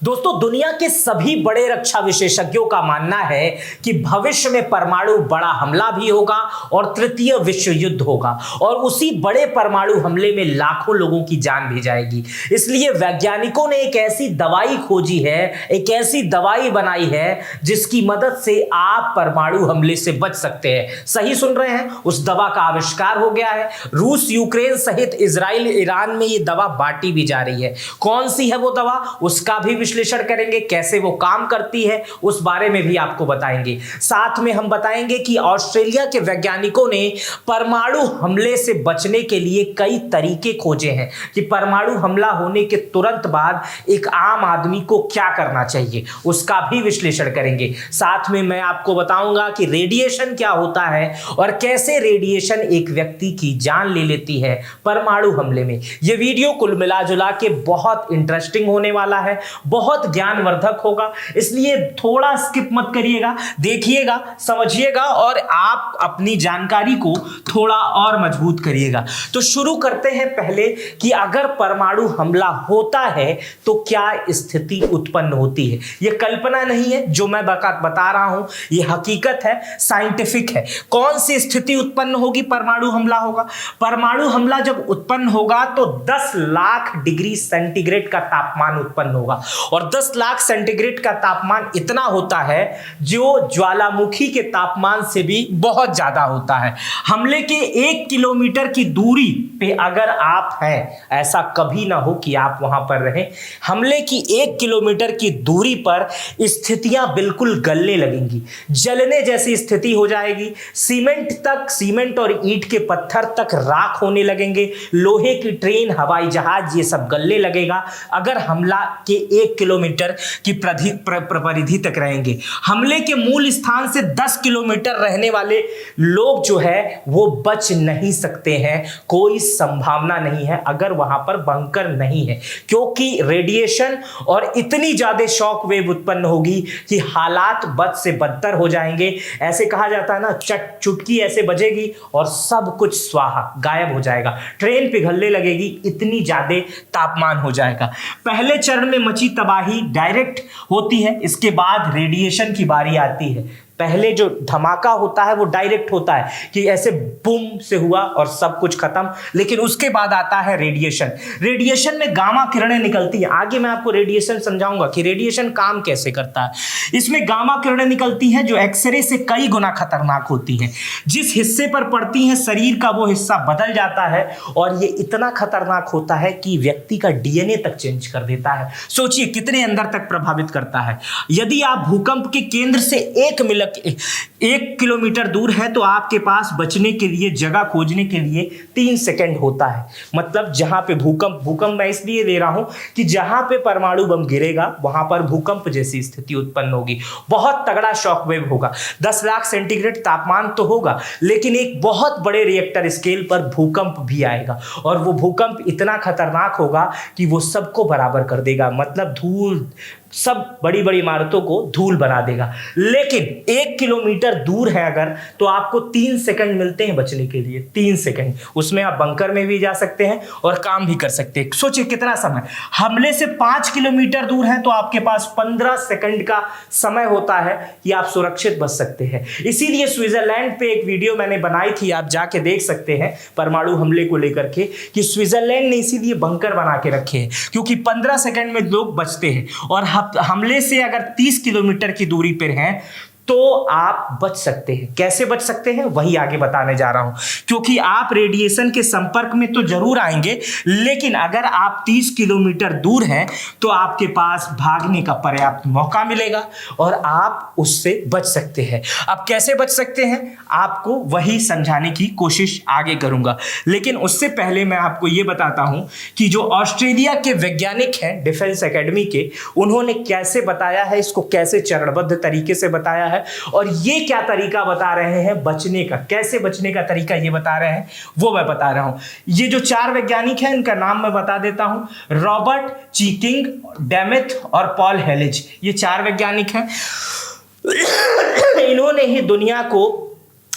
दोस्तों, दुनिया के सभी बड़े रक्षा विशेषज्ञों का मानना है कि भविष्य में परमाणु बड़ा हमला भी होगा और तृतीय विश्व युद्ध होगा और उसी बड़े परमाणु हमले में लाखों लोगों की जान भी जाएगी। इसलिए वैज्ञानिकों ने एक ऐसी दवाई खोजी है, एक ऐसी दवाई बनाई है जिसकी मदद से आप परमाणु हमले से बच सकते हैं। सही सुन रहे हैं, उस दवा का आविष्कार हो गया है। रूस, यूक्रेन सहित इजराइल, ईरान में ये दवा बांटी भी जा रही है। कौन सी है वो दवा, उसका भी विश्लेषण करेंगे, कैसे वो काम करती है उस बारे में भी आपको बताएंगे। साथ में हम बताएंगे कि ऑस्ट्रेलिया के वैज्ञानिकों ने परमाणु हमले से बचने के लिए कई तरीके खोजे हैं कि परमाणु हमला होने के तुरंत बाद एक आम आदमी को क्या करना चाहिए, उसका भी विश्लेषण करेंगे। साथ में मैं आपको बताऊंगा कि रेडिएशन क्या होता है और कैसे रेडिएशन एक व्यक्ति की जान ले लेती है परमाणु हमले में। यह वीडियो कुल मिला जुला के बहुत इंटरेस्टिंग होने वाला है, बहुत ज्ञानवर्धक होगा, इसलिए थोड़ा स्किप मत करिएगा, देखिएगा, समझिएगा और आप अपनी जानकारी को थोड़ा और मजबूत करिएगा। तो शुरू करते हैं पहले कि अगर परमाणु हमला होता है तो क्या स्थिति उत्पन्न होती है। यह कल्पना नहीं है जो मैं बता रहा हूं, यह हकीकत है, साइंटिफिक है। कौन सी स्थिति उत्पन्न होगी, परमाणु हमला होगा। परमाणु हमला जब उत्पन्न होगा तो 10 लाख डिग्री सेंटीग्रेड का तापमान उत्पन्न होगा और 10 लाख सेंटीग्रेड का तापमान इतना होता है जो ज्वालामुखी के तापमान से भी बहुत ज्यादा होता है। हमले के 1 किलोमीटर की दूरी पे अगर आप हैं, ऐसा कभी ना हो कि आप वहां पर रहें, हमले की 1 किलोमीटर की दूरी पर स्थितियां बिल्कुल गलने लगेंगी, जलने जैसी स्थिति हो जाएगी। सीमेंट और ईंट के पत्थर तक राख होने लगेंगे, लोहे की ट्रेन, हवाई जहाज, ये सब गलने लगेगा अगर हमला के 1 किलोमीटर की परिधि तक रहेंगे। हमले के मूल स्थान से 10 किलोमीटर रहने वाले लोग जो है वो बच नहीं सकते हैं, कोई संभावना नहीं है अगर वहां पर बंकर नहीं है, क्योंकि रेडिएशन और इतनी ज्यादा शॉक वेव उत्पन्न होगी कि हालात बद से बदतर हो जाएंगे। ऐसे कहा जाता है ना, चुटकी ऐसे बजेगी और सब कुछ स्वाहा, गायब हो जाएगा, ट्रेन पिघलने लगेगी, इतनी ज्यादा तापमान हो जाएगा। पहले चरण में मची तबाही डायरेक्ट होती है, इसके बाद रेडिएशन की बारी आती है। पहले जो धमाका होता है वो डायरेक्ट होता है कि ऐसे बूम से हुआ और सब कुछ खत्म, लेकिन उसके बाद आता है रेडिएशन। रेडिएशन में गामा किरणें निकलती हैं। आगे मैं आपको रेडिएशन समझाऊंगा कि रेडिएशन काम कैसे करता है। इसमें गामा किरणें निकलती हैं जो एक्सरे से कई गुना खतरनाक होती हैं। जिस हिस्से पर पड़ती हैं शरीर का वो हिस्सा बदल जाता है और ये इतना खतरनाक होता है कि व्यक्ति का डीएनए तक चेंज कर देता है। सोचिए कितने अंदर तक प्रभावित करता है। यदि आप भूकंप के केंद्र से 1 किलोमीटर दूर है तो आपके पास बचने के लिए, जगह खोजने के लिए 3 सेकंड होता है। मतलब जहां पे भूकंप मैं इसलिए दे रहा हूं कि जहां पे परमाणु बम गिरेगा वहां पर भूकंप जैसी स्थिति उत्पन्न होगी, बहुत तगड़ा शॉक वेव होगा। 10 लाख सेंटीग्रेड तापमान तो होगा, लेकिन एक बहुत बड़े रिएक्टर स्केल पर भूकंप भी आएगा और वो भूकंप इतना खतरनाक होगा कि वो सबको बराबर कर देगा। मतलब धूल, सब बड़ी बड़ी इमारतों को धूल बना देगा। लेकिन 1 किलोमीटर दूर है अगर, तो आपको 3 सेकंड मिलते हैं बचने के लिए, 3 सेकंड। उसमें आप बंकर में भी जा सकते हैं और काम भी कर सकते हैं। सोचिए कितना समय। हमले से 5 किलोमीटर दूर है तो आपके पास 15 सेकंड का समय होता है कि आप सुरक्षित बच सकते हैं। इसीलिए स्विट्जरलैंड पे एक वीडियो मैंने बनाई थी, आप जाके देख सकते हैं परमाणु हमले को लेकर के, कि स्विट्जरलैंड ने इसीलिए बंकर बना के रखे हैं क्योंकि 15 सेकंड में लोग बचते हैं। और हमले से अगर 30 किलोमीटर की दूरी पर हैं तो आप बच सकते हैं। कैसे बच सकते हैं वही आगे बताने जा रहा हूं, क्योंकि आप रेडिएशन के संपर्क में तो जरूर आएंगे, लेकिन अगर आप 30 किलोमीटर दूर हैं तो आपके पास भागने का पर्याप्त मौका मिलेगा और आप उससे बच सकते हैं। अब कैसे बच सकते हैं आपको वही समझाने की कोशिश आगे करूंगा, लेकिन उससे पहले मैं आपको यह बताता हूं कि जो ऑस्ट्रेलिया के वैज्ञानिक हैं डिफेंस एकेडमी के, उन्होंने कैसे बताया है, इसको कैसे चरणबद्ध तरीके से बताया है और ये क्या तरीका बता रहे हैं बचने का, कैसे बचने का तरीका ये बता रहे हैं, वो मैं बता रहा हूं। ये जो 4 वैज्ञानिक हैं इनका नाम मैं बता देता हूं, रॉबर्ट चीटिंग, डेमिथ और पॉल हेलिज। ये 4 वैज्ञानिक हैं। इन्होंने ही दुनिया को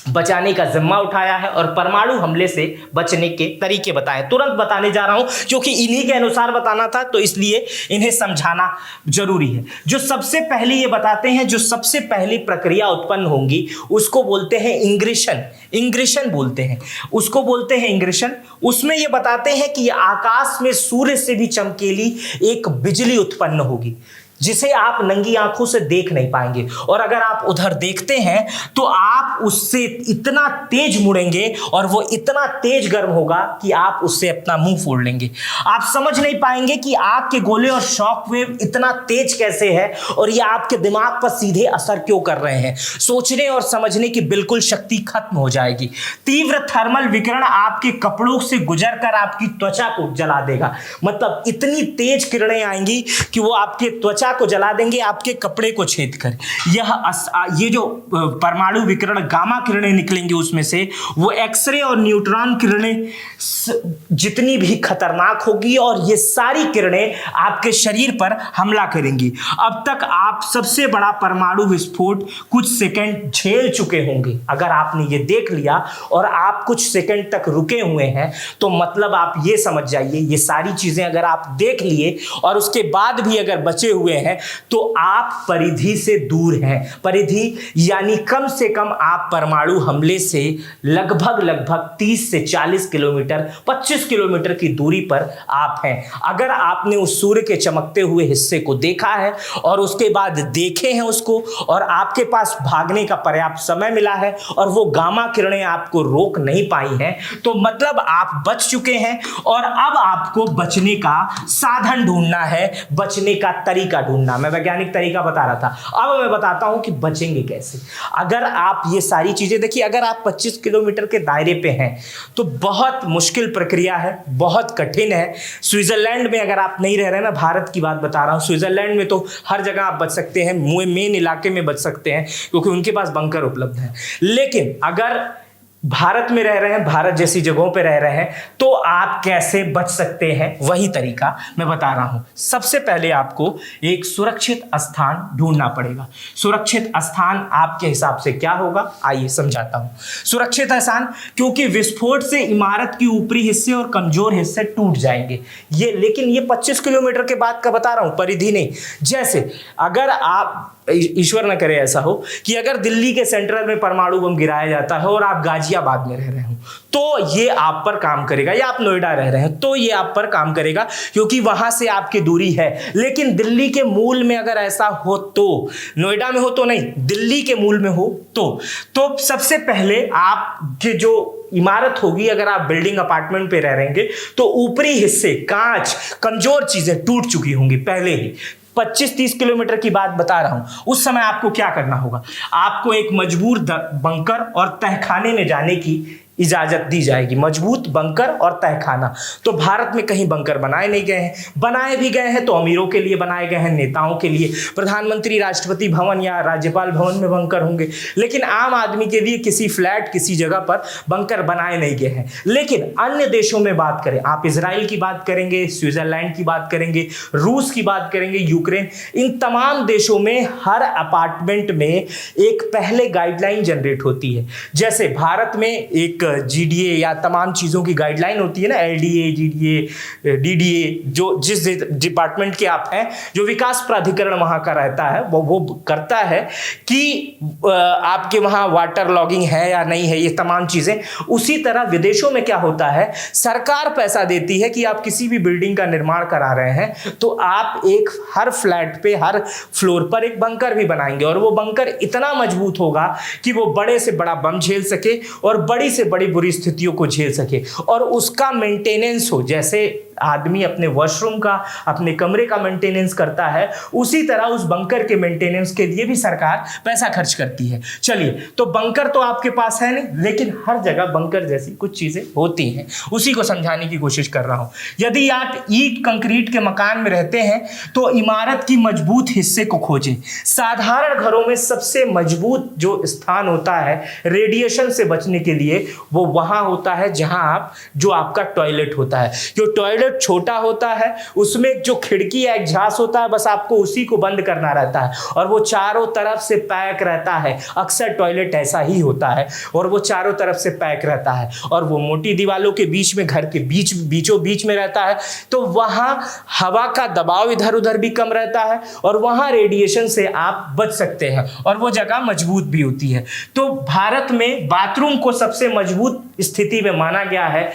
बचाने का जिम्मा उठाया है और परमाणु हमले से बचने के तरीके बताए। तुरंत बताने जा रहा हूं क्योंकि इन्हीं के अनुसार बताना था, तो इसलिए इन्हें समझाना जरूरी है। जो सबसे पहले ये बताते हैं, जो सबसे पहली प्रक्रिया उत्पन्न होंगी उसको बोलते हैं इंग्रेशन। इंग्रेशन बोलते हैं उसको, बोलते हैं इंग्रेशन। उसमें ये बताते हैं कि आकाश में सूर्य से भी चमकीली एक बिजली उत्पन्न होगी जिसे आप नंगी आंखों से देख नहीं पाएंगे, और अगर आप उधर देखते हैं तो आप उससे इतना तेज मुड़ेंगे और वो इतना तेज गर्म होगा कि आप उससे अपना मुंह फोड़ लेंगे। आप समझ नहीं पाएंगे कि आग के गोले और शॉक वेव इतना तेज कैसे है और ये आपके दिमाग पर सीधे असर क्यों कर रहे हैं। सोचने और समझने की बिल्कुल शक्ति खत्म हो जाएगी। तीव्र थर्मल विकिरण आपके कपड़ों से गुजर कर आपकी त्वचा को जला देगा। मतलब इतनी तेज किरणें आएंगी कि वो आपके त्वचा को जला देंगे, आपके कपड़े को छेद कर। ये जो परमाणु विकिरण गामा किरणें निकलेंगी उसमें से, वो एक्सरे और न्यूट्रॉन किरणें जितनी भी खतरनाक होगी, और ये सारी किरणें आपके शरीर पर हमला करेंगी। अब तक आप सबसे बड़ा परमाणु विस्फोट कुछ सेकंड झेल चुके होंगे। अगर आपने ये देख लिया और आप कुछ सेकंड तक रुके हुए हैं तो मतलब आप ये समझ जाइए, ये सारी चीजें अगर आप देख लिए और उसके बाद भी अगर बचे हुए हैं तो आप परिधि से दूर हैं। परिधि यानी कम से कम आप परमाणु हमले से लगभग 30 से 40 किलोमीटर, 25 किलोमीटर की दूरी पर आप हैं। अगर आपने उस सूर्य के चमकते हुए हिस्से को देखा है और उसके बाद देखे हैं उसको, और आपके पास भागने का पर्याप्त समय मिला है और वो गामा किरणें आपको रोक नहीं पाई हैं, तो मतलब आप बच चुके हैं। और अब आपको बचने का साधन ढूंढना है, बचने का तरीका ढूंढना। मैं वैज्ञानिक तरीका बता रहा था, अब मैं बताता हूं कि बचेंगे कैसे। अगर आप ये सारी चीजें देखिए, अगर आप 25 किलोमीटर के दायरे पे हैं तो बहुत मुश्किल प्रक्रिया है, बहुत कठिन है। स्विट्जरलैंड में अगर आप नहीं रह रहे ना, भारत की बात बता रहा हूं, स्विट्जरलैंड में तो हर जगह आप बच सकते हैं, मेन इलाके में बच सकते हैं क्योंकि उनके पास बंकर उपलब्ध है। लेकिन अगर भारत में रह रहे हैं, भारत जैसी जगहों पे रह रहे हैं, तो आप कैसे बच सकते हैं, वही तरीका मैं बता रहा हूं। सबसे पहले आपको एक सुरक्षित स्थान ढूंढना पड़ेगा। सुरक्षित स्थान आपके हिसाब से क्या होगा, आइए समझाता हूं। सुरक्षित स्थान, क्योंकि विस्फोट से इमारत के ऊपरी हिस्से और कमजोर हिस्से टूट जाएंगे। लेकिन ये 25 किलोमीटर के बाद का बता रहा हूं, परिधि नहीं। जैसे अगर आप, ईश्वर न करे ऐसा हो कि अगर दिल्ली के सेंट्रल में परमाणु बम गिराया जाता है और आप गाजियाबाद में रह रहे हो तो ये आप पर काम करेगा, या आप नोएडा रह रहे हैं तो ये आप पर काम करेगा क्योंकि वहां से आपकी दूरी है। लेकिन दिल्ली के मूल में अगर ऐसा हो, तो नोएडा में हो तो नहीं, दिल्ली के मूल में हो तो सबसे पहले आपके जो इमारत होगी, अगर आप बिल्डिंग अपार्टमेंट पे रह रहे हैं तो ऊपरी हिस्से, कांच, कमजोर चीजें टूट चुकी होंगी पहले ही। 25-30 किलोमीटर की बात बता रहा हूं। उस समय आपको क्या करना होगा, आपको एक मजबूत बंकर और तहखाने में जाने की इजाजत दी जाएगी। मजबूत बंकर और तहखाना। तो भारत में कहीं बंकर बनाए नहीं गए हैं, बनाए भी गए हैं तो अमीरों के लिए बनाए गए हैं, नेताओं के लिए। प्रधानमंत्री राष्ट्रपति भवन या राज्यपाल भवन में बंकर होंगे, लेकिन आम आदमी के लिए किसी फ्लैट, किसी जगह पर बंकर बनाए नहीं गए हैं। लेकिन अन्य देशों में बात करें, आप इजराइल की बात करेंगे, स्विट्जरलैंड की बात करेंगे, रूस की बात करेंगे, यूक्रेन, इन तमाम देशों में हर अपार्टमेंट में एक पहले गाइडलाइन जनरेट होती है। जैसे भारत में एक जीडीए या तमाम चीज़ों की गाइडलाइन होती है ना, एलडीए, जीडीए, डीडीए, जो जिस डिपार्टमेंट के आप हैं, जो विकास प्राधिकरण वहाँ का रहता है, वो करता है कि आपके वहाँ वाटर लॉगिंग है या नहीं है, ये तमाम चीज़ें। उसी तरह विदेशों में क्या होता है, सरकार पैसा देती है कि आप किसी भी बिल्डिंग का निर्माण करा रहे हैं तो आप एक हर फ्लैट पे, हर फ्लोर पर एक बंकर भी बनाएंगे, और वो बंकर इतना मजबूत होगा कि वो बड़े से बड़ा बम झेल सके और बड़ी से बड़ी बुरी स्थितियों को झेल सके, और उसका मेंटेनेंस हो। जैसे आदमी अपने वॉशरूम का, अपने कमरे का मेंटेनेंस करता है, उसी तरह उस बंकर के मेंटेनेंस के लिए भी सरकार पैसा खर्च करती है। चलिए, तो बंकर तो आपके पास है नहीं, लेकिन हर जगह बंकर जैसी कुछ चीजें होती हैं, उसी को समझाने की कोशिश कर रहा हूं। यदि आप ईंट कंक्रीट के मकान में रहते हैं तो इमारत की मजबूत हिस्से को खोजें। साधारण घरों में सबसे मजबूत जो स्थान होता है रेडिएशन से बचने के लिए, वो वहां होता है जहां जो आपका टॉयलेट होता है। जो टॉयलेट टॉयलेट छोटा होता है, उसमें जो खिड़की या एग्जॉस्ट होता है बस आपको उसी को बंद करना रहता है और वो चारों तरफ से पैक रहता है। अक्सर टॉयलेट ऐसा ही होता है और वो चारों तरफ से पैक रहता है और वो मोटी दीवारों के बीच में, घर के बीचों बीच में रहता है, तो वहां हवा का दबाव इधर उधर भी कम रहता है और वहां रेडिएशन से आप बच सकते हैं और वो जगह मजबूत भी होती है। तो भारत में बाथरूम को सबसे मजबूत स्थिति में माना गया है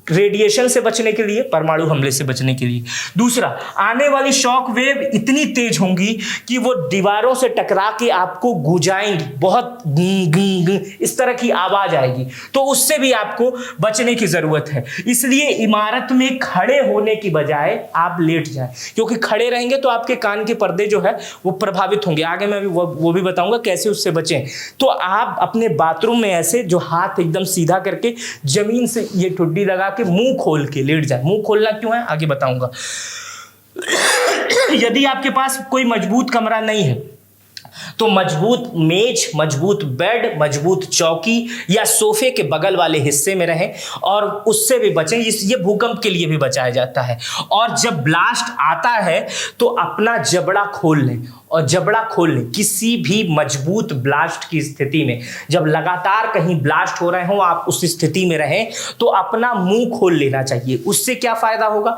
रेडिएशन से बचने के लिए, परमाणु हमले से बचने के लिए। दूसरा, आने वाली शॉक वेव इतनी तेज होंगी कि वो दीवारों से टकरा के आपको गुजाएंगी, बहुत इस तरह की आवाज आएगी, तो उससे भी आपको बचने की जरूरत है। इसलिए इमारत में खड़े होने की बजाय आप लेट जाएं, क्योंकि खड़े रहेंगे तो आपके कान के पर्दे जो है वो प्रभावित होंगे। आगे मैं वो भी बताऊंगा कैसे उससे बचें। तो आप अपने बाथरूम में ऐसे जो हाथ एकदम सीधा करके जमीन से ये ठुड्डी लगा कि मुंह खोल के लेट जाए। मुंह खोलना क्यों है आगे बताऊंगा। यदि आपके पास कोई मजबूत कमरा नहीं है तो मजबूत मेज, मजबूत बेड, मजबूत चौकी या सोफे के बगल वाले हिस्से में रहें और उससे भी बचें। ये भूकंप के लिए भी बचाया जाता है। और जब ब्लास्ट आता है तो अपना जबड़ा खोल लें, और जबड़ा खोल लें किसी भी मजबूत ब्लास्ट की स्थिति में। जब लगातार कहीं ब्लास्ट हो रहे हो, आप उस स्थिति में रहें तो अपना मुंह खोल लेना चाहिए। उससे क्या फायदा होगा?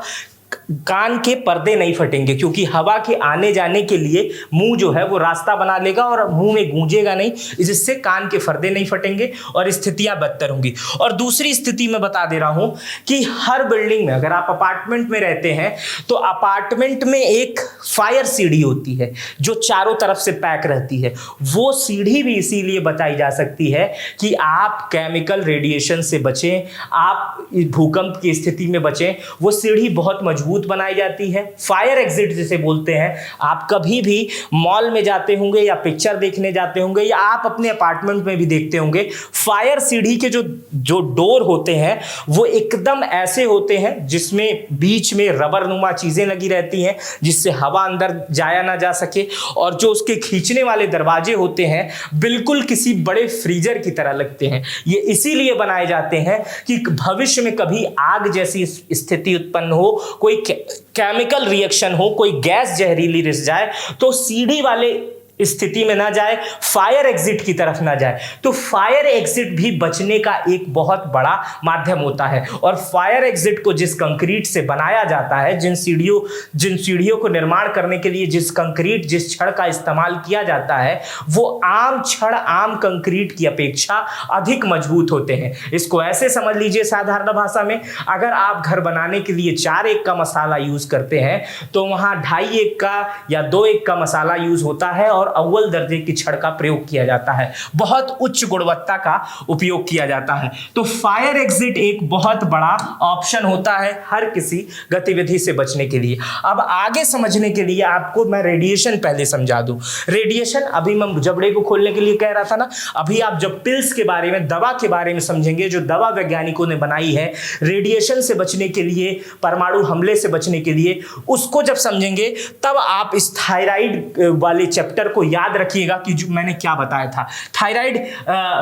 कान के पर्दे नहीं फटेंगे, क्योंकि हवा के आने जाने के लिए मुंह जो है वो रास्ता बना लेगा और मुंह में गूंजेगा नहीं, इससे कान के पर्दे नहीं फटेंगे और स्थितियां बदतर होंगी। और दूसरी स्थिति में बता दे रहा हूं कि हर बिल्डिंग में, अगर आप अपार्टमेंट में रहते हैं तो अपार्टमेंट में एक फायर सीढ़ी होती है जो चारों तरफ से पैक रहती है। वो सीढ़ी भी इसीलिए बताई जा सकती है कि आप केमिकल रेडिएशन से बचें, आप भूकंप की स्थिति में बचें। वो सीढ़ी बहुत मजबूत बनाई जाती है। फायर एग्जिट जिसे बोलते हैं, आप कभी भी मॉल में जाते होंगे या पिक्चर देखने जाते होंगे या आप अपने अपार्टमेंट में भी देखते होंगे, फायर सीढ़ी के जो डोर होते हैं वो एकदम ऐसे होते हैं जिसमें बीच में रबर नुमा चीजें लगी रहती हैं जिससे हवा अंदर जाया ना जा सके, और जो उसके खींचने वाले दरवाजे होते हैं बिल्कुल किसी बड़े फ्रीजर की तरह लगते हैं। ये इसीलिए बनाए जाते हैं कि भविष्य में कभी आग जैसी स्थिति उत्पन्न हो, कोई केमिकल रिएक्शन हो, कोई गैस जहरीली रिस जाए तो सीढ़ी वाले स्थिति में ना जाए, फायर एग्जिट की तरफ ना जाए। तो फायर एग्जिट भी बचने का एक बहुत बड़ा माध्यम होता है। और फायर एग्जिट को जिस कंक्रीट से बनाया जाता है, जिन सीढ़ियों को निर्माण करने के लिए जिस छड़ का इस्तेमाल किया जाता है, वो आम छड़, आम कंक्रीट की अपेक्षा अधिक मजबूत होते हैं। इसको ऐसे समझ लीजिए साधारण भाषा में, अगर आप घर बनाने के लिए 4 एक का मसाला यूज करते हैं तो वहां 2.5 एक का या 2 एक का मसाला यूज होता है और अव्वल दर्जे की छड़ का प्रयोग किया जाता है, बहुत उच्च गुणवत्ता का उपयोग किया जाता है। तो फायर एग्जिट एक बहुत बड़ा ऑप्शन होता है हर किसी गतिविधि से बचने के लिए। अब आगे समझने के लिए आपको मैं रेडिएशन पहले समझा दूं। रेडिएशन, अभी मैं जबड़े को खोलने के लिए कह रहा था ना, अभी आप जब पिल्स के बारे में, दवा के बारे में समझेंगे जो दवा वैज्ञानिकों ने बनाई है रेडिएशन से बचने के लिए, परमाणु हमले से बचने के लिए, उसको जब समझेंगे तब आप इस थायराइड वाले चैप्टर को याद रखिएगा कि जो मैंने क्या बताया था। थायराइड,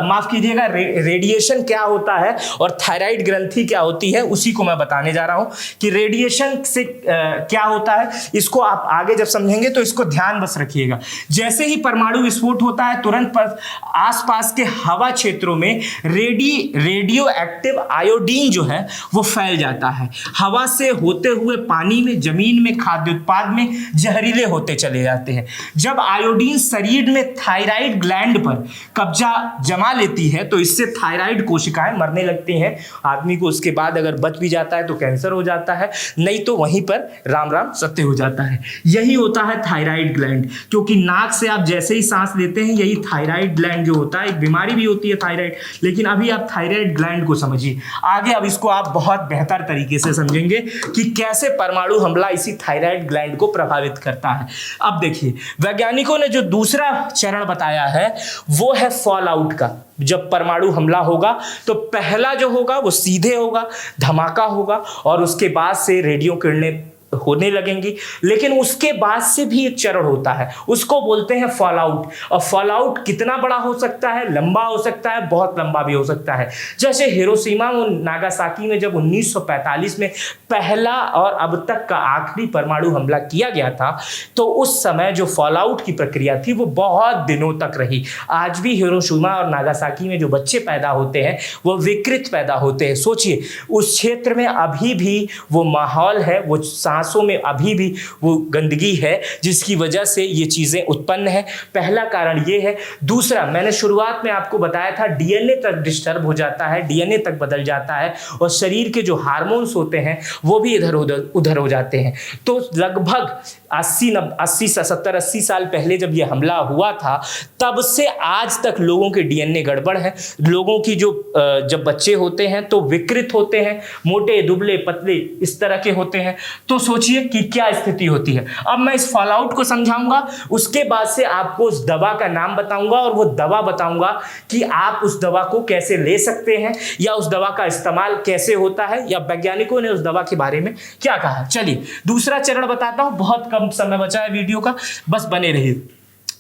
माफ कीजिएगा, रेडिएशन क्या होता है और थायराइड ग्रंथि क्या होती है, उसी को मैं बताने जा रहा हूं कि रेडिएशन से क्या होता है। इसको आप आगे जब समझेंगे तो इसको ध्यान बस रखिएगा। जैसे ही परमाणु विस्फोट होता है तुरंत पर आसपास के हवा क्षेत्रों में रेडियो एक्टिव आयोडीन जो है वो फैल जाता है। हवा से होते हुए पानी में, जमीन में, खाद्य उत्पाद में जहरीले होते चले जाते हैं। जब आयोडीन शरीर में थायराइड ग्लैंड पर कब्जा जमा लेती है तो इससे थायराइड कोशिकाएं मरने लगती हैं। आदमी को उसके बाद अगर बच भी जाता है तो कैंसर हो जाता है, नहीं तो वहीं पर राम राम सत्य हो जाता है। यही होता है थायराइड ग्लैंड, क्योंकि नाक से आप जैसे ही सांस लेते हैं, यही थायराइड ग्लैंड जो होता है, एक बीमारी भी होती है थायराइड, लेकिन अभी आप थायराइड ग्लैंड को समझिए। आगे अब इसको आप बहुत बेहतर तरीके से समझेंगे कि कैसे परमाणु हमला इसी थायराइड ग्लैंड को प्रभावित करता है। अब देखिए, वैज्ञानिकों ने जो दूसरा चरण बताया है वो है फॉल आउट का। जब परमाणु हमला होगा तो पहला जो होगा वो सीधे होगा, धमाका होगा, और उसके बाद से रेडियो किरणें होने लगेंगी। लेकिन उसके बाद से भी एक चरण होता है, उसको बोलते हैं फॉल आउट। और फॉल आउट कितना बड़ा हो सकता है, लंबा हो सकता है, बहुत लंबा भी हो सकता है। जैसे हिरोशिमा और नागासाकी में जब 1945 में पहला और अब तक का आखिरी परमाणु हमला किया गया था, तो उस समय जो फॉल आउट की प्रक्रिया थी वो बहुत दिनों तक रही। आज भी हिरोशिमा और नागासाकी में जो बच्चे पैदा होते हैं वो विकृत पैदा होते हैं। सोचिए, उस क्षेत्र में अभी भी वो माहौल है, वो सांसों में अभी भी वो गंदगी है, जिसकी वजह से ये चीजें उत्पन्न है। पहला कारण ये है। दूसरा, मैंने शुरुआत में आपको बताया था, डीएनए तक डिस्टर्ब हो जाता है, डीएनए तक बदल जाता है और शरीर के जो हार्मोन्स होते हैं वो भी इधर उधर हो जाते हैं। तो लगभग 70-80 साल पहले जब ये हमला हुआ था, तब से आज तक लोगों के डीएनए गड़बड़ है। लोगों की जो जब बच्चे होते हैं तो विकृत होते हैं, मोटे दुबले पतले इस तरह के होते हैं। तो सोचिए कि क्या स्थिति होती है। अब मैं इस फॉल आउट को समझाऊंगा, उसके बाद से आपको उस दवा का नाम बताऊंगा और वो दवा बताऊंगा कि आप उस दवा को कैसे ले सकते हैं या उस दवा का इस्तेमाल कैसे होता है या वैज्ञानिकों ने उस दवा के बारे में क्या कहा। चलिए दूसरा चरण बताता हूं, बहुत कम समय बचा है वीडियो का, बस बने रहिए।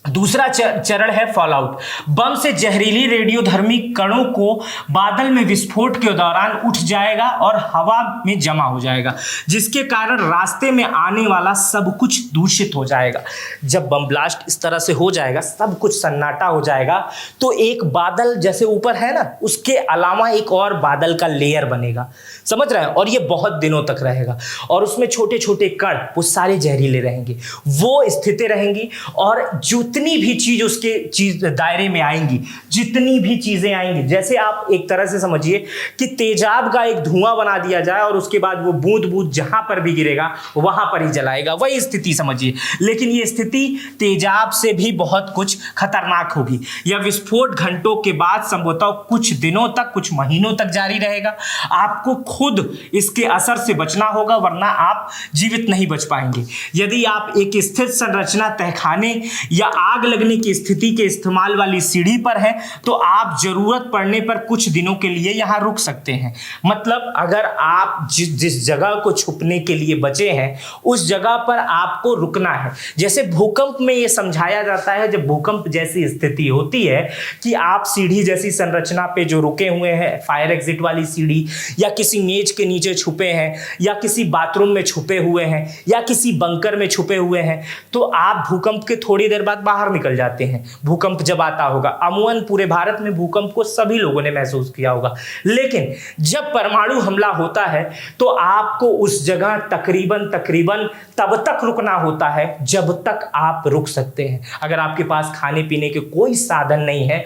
दूसरा चरण है फॉल आउट। बम से जहरीली रेडियोधर्मी कणों को बादल में विस्फोट के दौरान उठ जाएगा और हवा में जमा हो जाएगा, जिसके कारण रास्ते में आने वाला सब कुछ दूषित हो जाएगा। जब बम ब्लास्ट इस तरह से हो जाएगा, सब कुछ सन्नाटा हो जाएगा, तो एक बादल जैसे ऊपर है ना, उसके अलावा एक और बादल का लेयर बनेगा, समझ रहे हैं, और ये बहुत दिनों तक रहेगा। और उसमें छोटे छोटे कण वो सारे जहरीले रहेंगे, वो स्थिति रहेंगी, और जितनी भी चीज उसके दायरे में आएंगी, जितनी भी चीजें आएंगी, जैसे आप एक तरह से समझिए कि तेजाब का एक धुआं बना दिया जाए और उसके बाद वो बूंद बूंद जहां पर भी गिरेगा वहां पर ही जलाएगा, वही स्थिति समझिए। लेकिन ये स्थिति तेजाब से भी बहुत कुछ खतरनाक होगी। यह विस्फोट घंटों के बाद संभवतः कुछ दिनों तक, कुछ महीनों तक जारी रहेगा। आपको खुद इसके असर से बचना होगा, वरना आप जीवित नहीं बच पाएंगे। यदि आप एक स्थिर संरचना तहखाने या आग लगने की स्थिति के इस्तेमाल वाली सीढ़ी पर है, तो आप जरूरत पड़ने पर कुछ दिनों के लिए यहां रुक सकते हैं। मतलब अगर आप जिस जगह को छुपने के लिए बचे हैं उस जगह पर आपको रुकना है। जैसे भूकंप में यह समझाया जाता है, जब भूकंप जैसी स्थिति होती है कि आप सीढ़ी जैसी संरचना पे जो रुके हुए हैं, फायर एग्जिट वाली सीढ़ी, या किसी मेज के नीचे छुपे हैं, या किसी बाथरूम में छुपे हुए हैं, या किसी बंकर में छुपे हुए हैं, तो आप भूकंप के थोड़ी देर बाद बाहर निकल जाते हैं। भूकंप जब आता होगा, अमूमन पूरे भारत में भूकंप को सभी लोगों ने महसूस किया होगा, लेकिन जब परमाणु हमला होता है तो आपको उस जगह तकरीबन तब तक रुकना होता है जब तक आप रुक सकते हैं। अगर आपके पास खाने पीने के कोई साधन नहीं है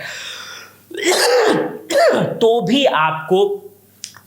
तो भी आपको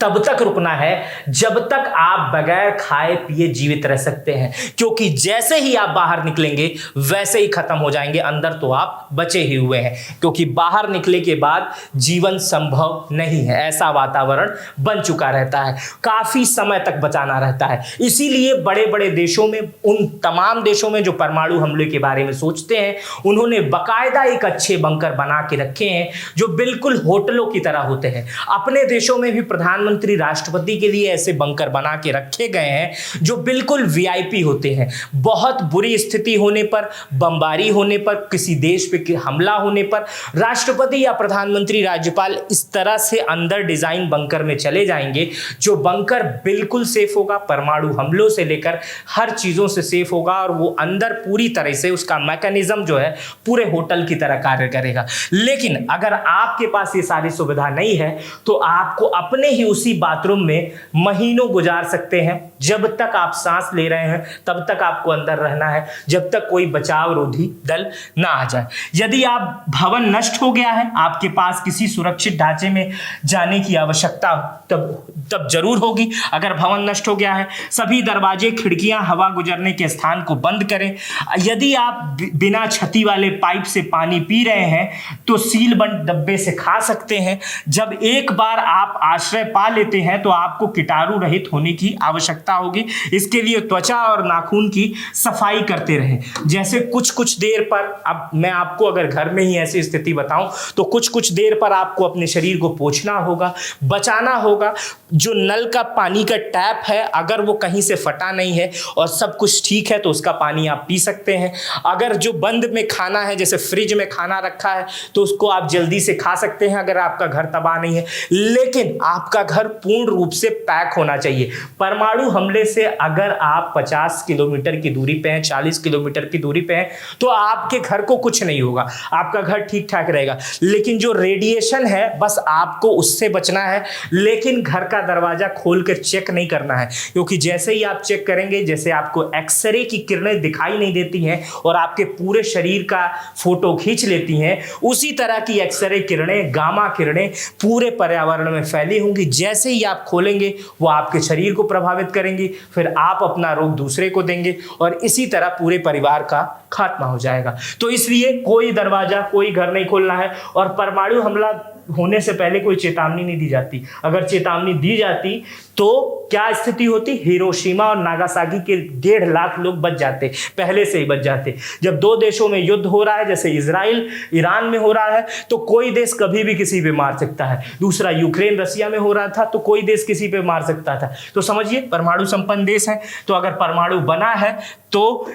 तब तक रुकना है जब तक आप बगैर खाए पिए जीवित रह सकते हैं, क्योंकि जैसे ही आप बाहर निकलेंगे वैसे ही खत्म हो जाएंगे। अंदर तो आप बचे ही हुए हैं, क्योंकि बाहर निकले के बाद जीवन संभव नहीं है, ऐसा वातावरण बन चुका रहता है, काफी समय तक बचाना रहता है। इसीलिए बड़े बड़े देशों में, उन तमाम देशों में जो परमाणु हमले के बारे में सोचते हैं, उन्होंने बाकायदा एक अच्छे बंकर बना के रखे हैं जो बिल्कुल होटलों की तरह होते हैं। अपने देशों में भी प्रधानमंत्री राष्ट्रपति के लिए ऐसे बंकर बना के रखे गए हैं जो बिल्कुल वीआईपी होते हैं। बहुत बुरी स्थिति होने पर, बमबारी होने पर, किसी देश पे हमला होने पर राष्ट्रपति या प्रधानमंत्री, राज्यपाल इस तरह से अंदर डिजाइन बंकर में चले जाएंगे जो बंकर बिल्कुल सेफ होगा, परमाणु हमलों से लेकर हर चीजों से सेफ होगा, और वो अंदर पूरी तरह से उसका मैकेनिज्म जो है पूरे होटल की तरह कार्य करेगा। लेकिन अगर आपके पास ये सारी सुविधा नहीं है तो आपको अपने ही उसी बाथरूम में महीनों गुजार सकते हैं। जब तक आप सांस ले रहे हैं तब तक आपको अंदर रहना है, जब तक कोई बचाव रोधी दल ना आ जाए। यदि आप भवन नष्ट हो गया है, आपके पास किसी सुरक्षित ढांचे में जाने की आवश्यकता तब जरूर होगी। अगर भवन नष्ट हो गया है, सभी दरवाजे, खिड़कियां, हवा गुजरने के स्थान को बंद करें। यदि आप बिना छती वाले पाइप से पानी पी रहे हैं तो सील बंद डब्बे से खा सकते हैं। जब एक बार आप आश्रय पा लेते हैं तो आपको कीटाणु रहित होने की आवश्यकता आवश्यकता होगी। इसके लिए त्वचा और नाखून की सफाई करते रहें। जैसे कुछ कुछ देर पर, अब मैं आपको अगर घर में ही ऐसी स्थिति बताऊं तो कुछ कुछ देर पर आपको अपने शरीर को पोंछना होगा, बचाना होगा। जो नल का पानी का टैप है अगर वो कहीं से फटा नहीं है और सब कुछ ठीक है तो उसका पानी आप पी सकते हैं। अगर जो बंद में खाना है, जैसे फ्रिज में खाना रखा है, तो उसको आप जल्दी से खा सकते हैं अगर आपका घर तबाह नहीं है। लेकिन आपका घर पूर्ण रूप से पैक होना चाहिए। परमाणु हमले से अगर आप 50 किलोमीटर की दूरी पे हैं, 40 किलोमीटर की दूरी पे हैं, तो आपके घर को कुछ नहीं होगा, आपका घर ठीक ठाक रहेगा। लेकिन जो रेडिएशन है बस आपको उससे बचना है, लेकिन घर का दरवाजा खोलकर चेक नहीं करना है, क्योंकि जैसे ही आप चेक करेंगे, जैसे आपको एक्सरे की किरणें दिखाई नहीं देती हैं और आपके पूरे शरीर का फोटो खींच लेती हैं, उसी तरह की एक्सरे किरणें, गामा किरणें पूरे पर्यावरण में फैली होंगी। जैसे ही आप खोलेंगे वो आपके शरीर को प्रभावित करेंगी, फिर आप अपना रोग दूसरे को देंगे और इसी तरह पूरे परिवार का खात्मा हो जाएगा। तो इसलिए कोई दरवाजा, कोई घर नहीं खोलना है। और परमाणु हमला होने से पहले कोई चेतावनी नहीं दी जाती। अगर चेतावनी दी जाती तो क्या स्थिति होती? हिरोशिमा और नागासाकी के 1.5 लाख लोग बच जाते, पहले से ही बच जाते। जब दो देशों में युद्ध हो रहा है, जैसे इजराइल ईरान में हो रहा है, तो कोई देश कभी भी किसी पे मार सकता है। दूसरा यूक्रेन रसिया में हो रहा था, तो कोई देश किसी पे मार सकता था। तो समझिए परमाणु संपन्न देश है, तो अगर परमाणु बना है तो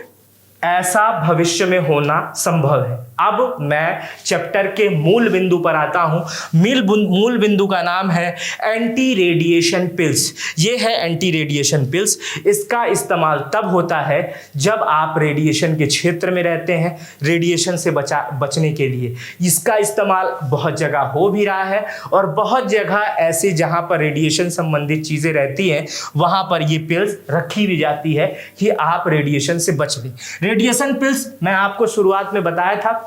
ऐसा भविष्य में होना संभव है। अब मैं चैप्टर के मूल बिंदु पर आता हूं। मूल बिंदु का नाम है एंटी रेडिएशन पिल्स। ये है एंटी रेडिएशन पिल्स। इसका इस्तेमाल तब होता है जब आप रेडिएशन के क्षेत्र में रहते हैं, रेडिएशन से बचने के लिए। इसका इस्तेमाल बहुत जगह हो भी रहा है और बहुत जगह ऐसे जहां पर रेडिएशन संबंधित चीजें रहती हैं वहां पर ये पिल्स रखी भी जाती है कि आप रेडिएशन से बच लें। रेडिएशन पिल्स मैं आपको शुरुआत में बताया था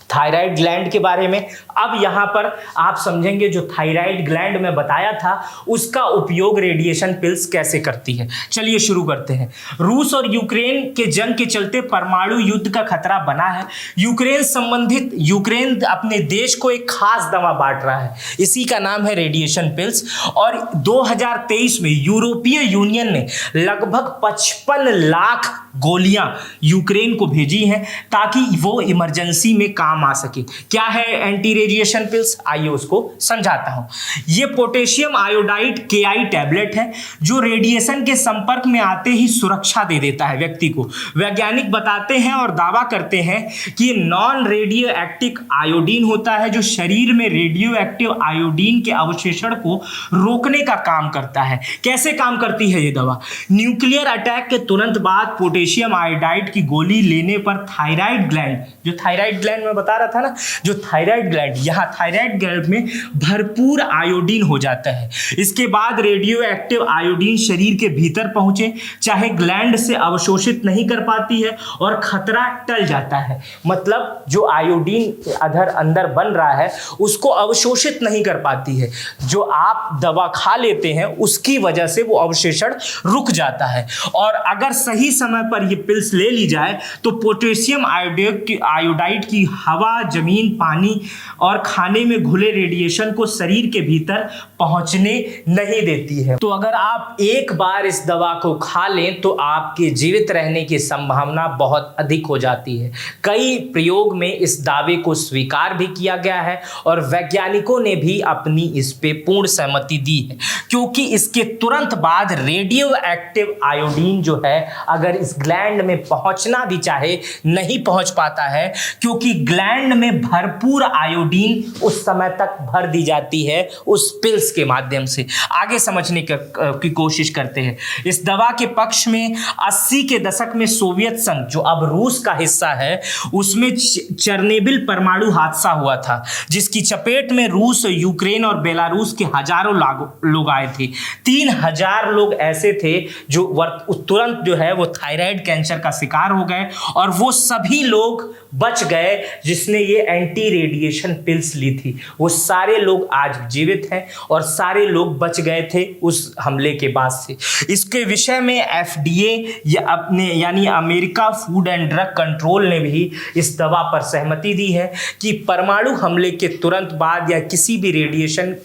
थायराइड ग्लैंड के बारे में। अब यहां पर आप समझेंगे जो थायराइड ग्लैंड में बताया था उसका उपयोग रेडिएशन पिल्स कैसे करती है। चलिए शुरू करते हैं। रूस और यूक्रेन के जंग के चलते परमाणु युद्ध का खतरा बना है। यूक्रेन अपने देश को एक खास दवा बांट रहा है, इसी का नाम है रेडिएशन पिल्स। और 2023 में यूरोपीय यूनियन ने लगभग 55 लाख गोलियां यूक्रेन को भेजी हैं ताकि वो इमरजेंसी में काम आ सके। क्या है एंटी रेडिएशन पिल्स? आइए उसको समझाता हूं। ये पोटेशियम आयोडाइड KI टैबलेट है जो रेडिएशन के संपर्क में आते ही सुरक्षा दे देता है व्यक्ति को। वैज्ञानिक बताते हैं और दावा करते हैं कि नॉन रेडियो एक्टिव आयोडीन होता है जो शरीर में रेडियो एक्टिव आयोडीन के अवशेषण को रोकने का काम करता है। कैसे काम करती है ये दवा? न्यूक्लियर अटैक के तुरंत बाद पोटेशियम आयोडाइड की गोली लेने पर थायराइड ग्लैंड, जो थायराइड ग्लैंड में बता रहा था ना, जो थायराइड ग्लैंड, यहां थायराइड ग्लैंड में भरपूर आयोडीन हो जाता है। इसके बाद रेडियो एक्टिव आयोडीन शरीर के भीतर पहुंचे, चाहे ग्लैंड से अवशोषित नहीं कर पाती है और खतरा टल जाता है। मतलब जो आयोडीन अंदर बन रहा है उसको अवशोषित नहीं कर पाती है। जो आप दवा खा लेते हैं उसकी वजह से वो अवशोषण रुक जाता है। और अगर सही समय पर ये पिल्स ले ली जाए तो पोटेशियम आयोडाइड की हवा, जमीन, पानी और खाने में घुले रेडिएशन को शरीर के भीतर पहुंचने नहीं देती है। तो अगर आप एक बार इस दवा को खा लें तो आपके जीवित रहने की संभावना बहुत अधिक हो जाती है। कई प्रयोग में इस दावे को स्वीकार भी किया गया है और वैज्ञानिकों ने भी अपनी इस पे पूर्ण सहमति दी है, क्योंकि इसके तुरंत बाद रेडियो एक्टिव आयोडीन जो है अगर इस ग्लैंड में पहुंचना भी चाहे नहीं पहुंच पाता है, क्योंकि ग्लैंड में भरपूर आयोडीन उस समय तक भर दी जाती है उस पिल्स के माध्यम से। आगे समझने की कोशिश करते हैं। इस दवा के पक्ष में 80 के दशक में सोवियत संघ, जो अब रूस का हिस्सा है, उसमें चेरनोबिल परमाणु हादसा हुआ था, जिसकी चपेट में रूस, यूक्रेन और बेलारूस के हजारों लोग आए थे। 3000 लोग ऐसे थे जो तुरंत जो है वो थायराइड थायराइड कैंसर का शिकार हो गए और वो सभी लोग बच गए जिसने ये एंटी रेडिएशन पिल्स ली थी। वो सारे लोग आज जीवित हैं और सारे लोग बच गए थे उस हमले के बाद से। इसके विषय में एफडीए यानी America food and drug control ने भी इस दवा पर सहमति दी है कि परमाणु हमले के तुरंत बाद या किसी भी रेडिएशन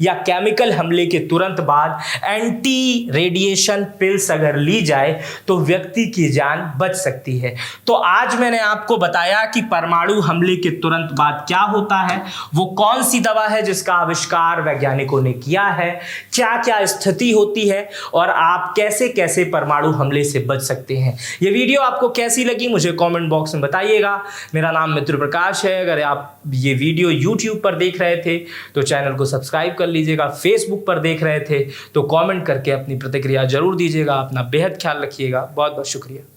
या केमिकल हमले के तुरंत बाद एंटी रेडिएशन पिल्स अगर ली जाए तो व्यक्ति की जान बच सकती है। तो आज मैंने आपको बताया कि परमाणु हमले के तुरंत बाद क्या होता है, वो कौन सी दवा है जिसका आविष्कार वैज्ञानिकों ने किया है, क्या क्या स्थिति होती है और आप कैसे कैसे परमाणु हमले से बच सकते हैं। ये वीडियो आपको कैसी लगी मुझे कमेंट बॉक्स में बताइएगा। मेरा नाम मित्र प्रकाश है। अगर आप ये वीडियो YouTube पर देख रहे थे तो चैनल को सब्सक्राइब कर लीजिएगा। फेसबुक पर देख रहे थे तो कमेंट करके अपनी प्रतिक्रिया जरूर दीजिएगा। अपना बेहद ख्याल रखिएगा। बहुत बहुत शुक्रिया।